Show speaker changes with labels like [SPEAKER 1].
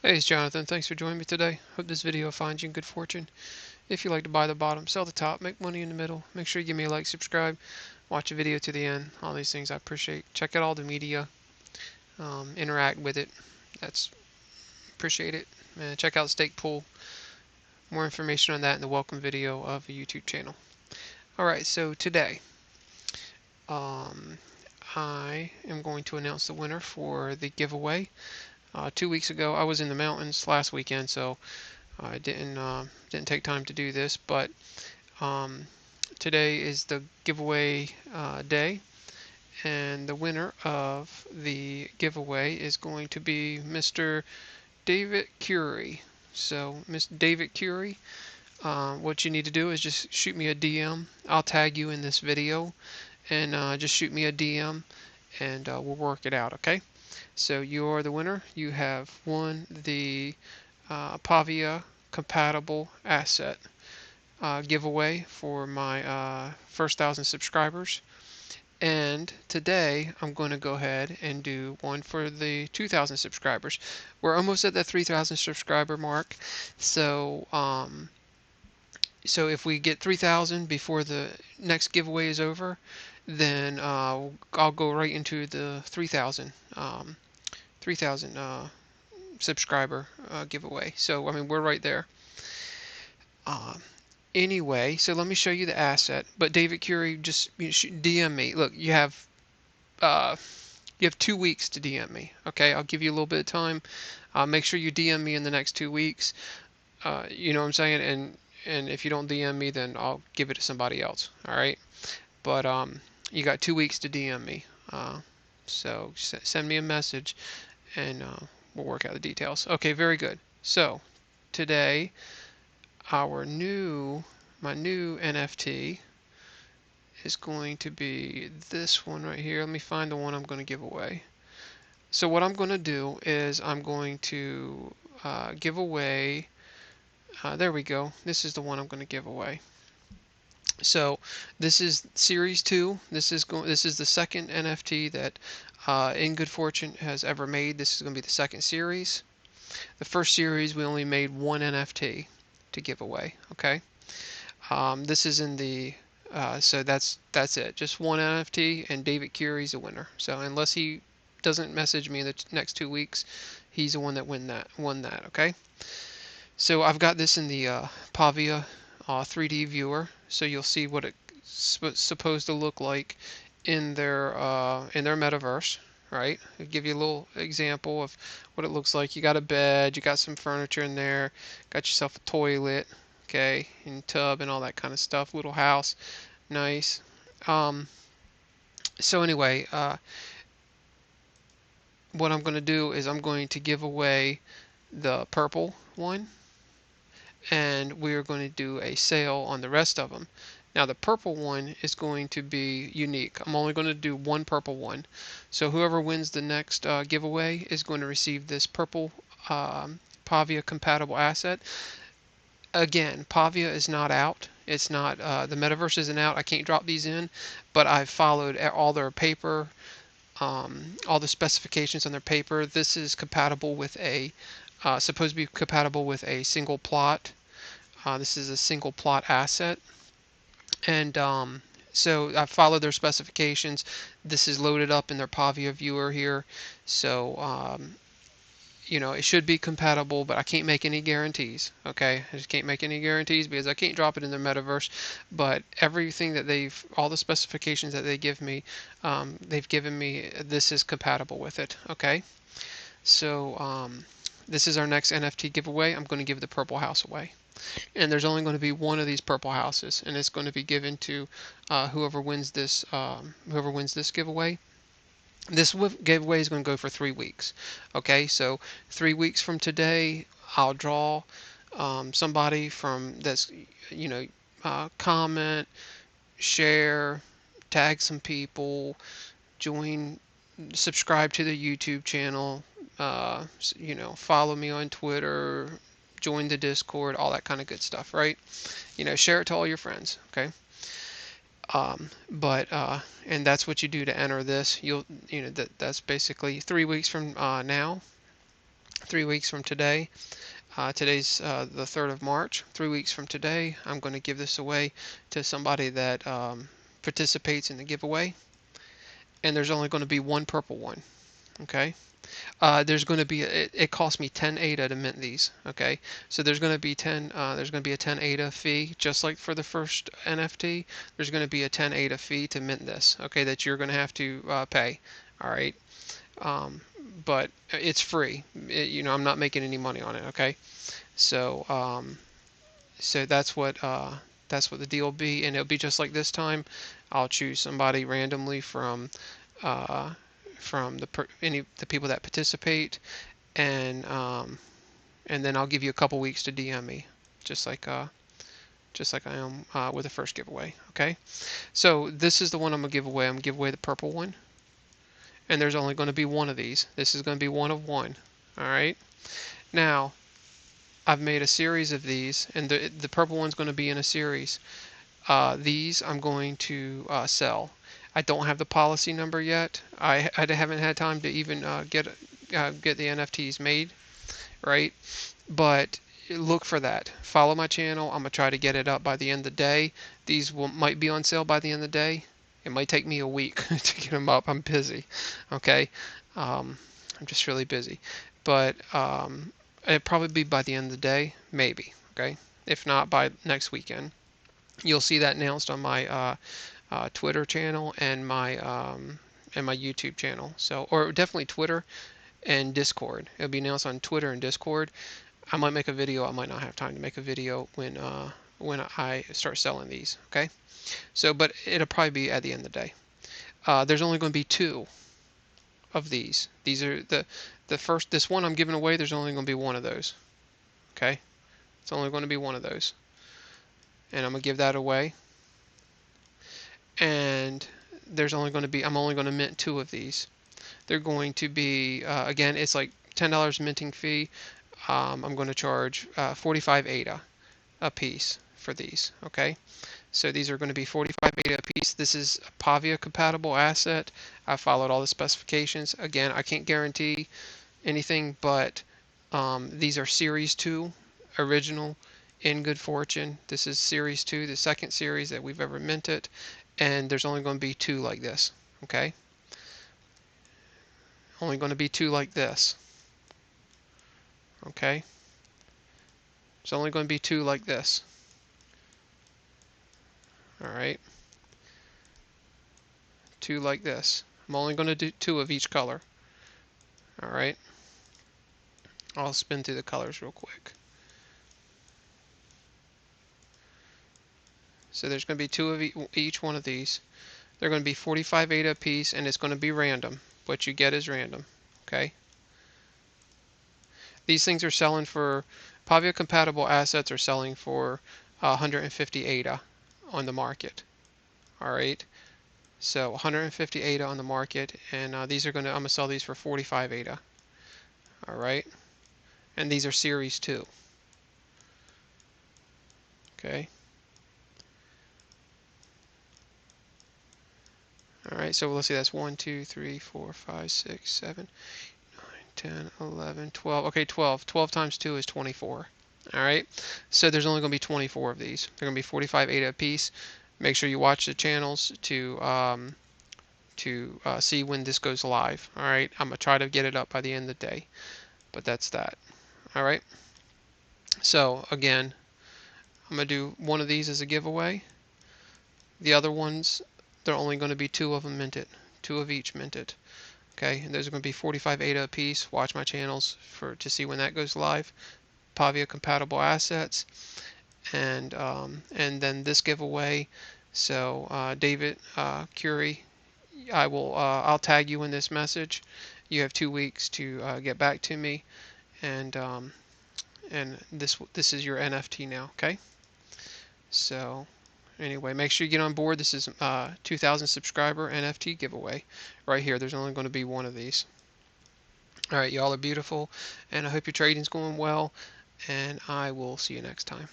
[SPEAKER 1] Hey, it's Jonathan. Thanks for joining me today. Hope this video finds you in good fortune. If you like to buy the bottom, sell the top, make money in the middle, make sure you give me a like, subscribe, watch the video to the end. All these things I appreciate. Check out all the media, interact with it. That's appreciate it. Check out Stake Pool. More information on that in the welcome video of the YouTube channel. Alright, so today I am going to announce the winner for the giveaway. 2 weeks ago, I was in the mountains last weekend, so I didn't take time to do this, but today is the giveaway day, and the winner of the giveaway is going to be Mr. David Curie. So, Mr. David Curie, what you need to do is just shoot me a DM. I'll tag you in this video, and just shoot me a DM, and we'll work it out, okay? So you are the winner. You have won the Pavia compatible asset giveaway for my first 1,000 subscribers. And today I'm going to go ahead and do one for the 2,000 subscribers. We're almost at the 3,000 subscriber mark. So so if we get 3,000 before the next giveaway is over, then I'll go right into the 3,000 subscriber giveaway. So I mean, we're right there. Anyway, so let me show you the asset. But David Curie, just DM me. Look, you have 2 weeks to DM me. Okay, I'll give you a little bit of time. Make sure you DM me in the next 2 weeks. You know what I'm saying? And if you don't DM me, then I'll give it to somebody else. All right. But you got 2 weeks to DM me. So send me a message, and we'll work out the details. Okay, very good. So today, my new NFT is going to be this one right here. Let me find the one I'm going to give away. So what I'm going to do is I'm going to give away. There we go. This is the one I'm going to give away. So this is Series 2. This is the second NFT that In Good Fortune has ever made. This is going to be the second series. The first series we only made one NFT to give away. Okay. This is in the so that's it. Just one NFT, and David Curie's a winner. So unless he doesn't message me in the next 2 weeks, he's the one that won that. Okay. So I've got this in the Pavia 3D viewer, so you'll see what it's supposed to look like in their metaverse, right? I'll give you a little example of what it looks like. You got a bed, you got some furniture in there, got yourself a toilet, okay, and tub and all that kind of stuff. Little house, nice. So anyway, what I'm going to do is I'm going to give away the purple one, and we are going to do a sale on the rest of them. Now the purple one is going to be unique. I'm only going to do one purple one. So whoever wins the next giveaway is going to receive this purple Pavia compatible asset. Again, Pavia is not out. It's not, the Metaverse isn't out. I can't drop these in, but I've followed all their paper, all the specifications on their paper. This is compatible with supposed to be compatible with a single plot. This is a single plot asset, and so I followed their specifications. This is loaded up in their Pavia viewer here, so you know, it should be compatible, but I can't make any guarantees. Okay, I just can't make any guarantees because I can't drop it in their metaverse. But everything that all the specifications that they give me, they've given me, this is compatible with it. Okay, so this is our next NFT giveaway. I'm going to give the purple house away. And there's only going to be one of these purple houses, and it's going to be given to whoever wins this giveaway. This giveaway is going to go for 3 weeks. Okay, so 3 weeks from today, I'll draw somebody that's, you know, comment, share, tag some people, subscribe to the YouTube channel, you know, follow me on Twitter, join the Discord, all that kind of good stuff, right? You know, share it to all your friends, okay? And that's what you do to enter this. You know, that's basically 3 weeks from now. 3 weeks from today. Today's the 3rd of March. 3 weeks from today, I'm going to give this away to somebody that participates in the giveaway. And there's only going to be one purple one. Okay. There's going to be it costs me 10 ADA to mint these. Okay, so there's going to be 10. There's going to be a 10 ADA fee, just like for the first NFT. There's going to be a 10 ADA fee to mint this. Okay, that you're going to have to pay. All right, um, but it's free. I'm not making any money on it. Okay, so so that's what the deal will be, and it'll be just like this time. I'll choose somebody randomly uh, from the people that participate, and then I'll give you a couple weeks to DM me, just like I am with the first giveaway. Okay, so this is the one I'm gonna give away. I'm gonna give away the purple one, and there's only going to be one of these. This is going to be one of one. All right. Now I've made a series of these, and the purple one's going to be in a series. These I'm going to sell. I don't have the policy number yet. I haven't had time to even get the NFTs made, right? But look for that. Follow my channel. I'm gonna try to get it up by the end of the day. These might be on sale by the end of the day. It might take me a week to get them up. I'm busy. Okay, I'm just really busy. But it'll probably be by the end of the day, maybe. Okay, if not by next weekend. You'll see that announced on my Twitter channel and my YouTube channel. So, or definitely Twitter and Discord. It'll be announced on Twitter and Discord. I might make a video. I might not have time to make a video when I start selling these. Okay. So, but it'll probably be at the end of the day. There's only going to be two of these. These are the first. This one I'm giving away. There's only going to be one of those. Okay. It's only going to be one of those, and I'm gonna give that away. And there's only going to be. I'm only going to mint two of these. They're going to be again. It's like $10 minting fee. I'm going to charge 45 ADA a piece for these. Okay, so these are going to be 45 ADA a piece. This is a Pavia compatible asset. I followed all the specifications. Again, I can't guarantee anything, but these are Series 2 original in good fortune. This is Series 2, the second series that we've ever minted, and there's only going to be two like this. Okay, only going to be two like this. Okay, it's only going to be two like this. All right, two like this. I'm only going to do two of each color. All right, I'll spin through the colors real quick. So there's going to be two of each one of these. They're going to be 45 ADA a piece, and it's going to be random. What you get is random. Okay. These things are selling for Pavia compatible assets are selling for 150 ADA on the market. All right. So 150 ADA on the market, and these are I'm gonna sell these for 45 ADA. All right. And these are Series 2. Okay. All right, so let's see, that's 1, 2, 3, 4, 5, 6, 7, 9, 10, 11, 12. Okay, 12. 12 times 2 is 24. All right, so there's only going to be 24 of these. They're going to be 45 ADA a piece. Make sure you watch the channels to see when this goes live. All right, I'm going to try to get it up by the end of the day, but that's that. All right, so again, I'm going to do one of these as a giveaway. The other ones, they're only going to be two of them minted, two of each minted. Okay, and those are going to be 45 ADA a piece. Watch my channels to see when that goes live. Pavia compatible assets, and then this giveaway. So David Curie, I'll tag you in this message. You have 2 weeks to get back to me, and this is your NFT now. Okay, so. Anyway, make sure you get on board. This is 2,000 subscriber NFT giveaway right here. There's only going to be one of these. All right, y'all are beautiful, and I hope your trading's going well, and I will see you next time.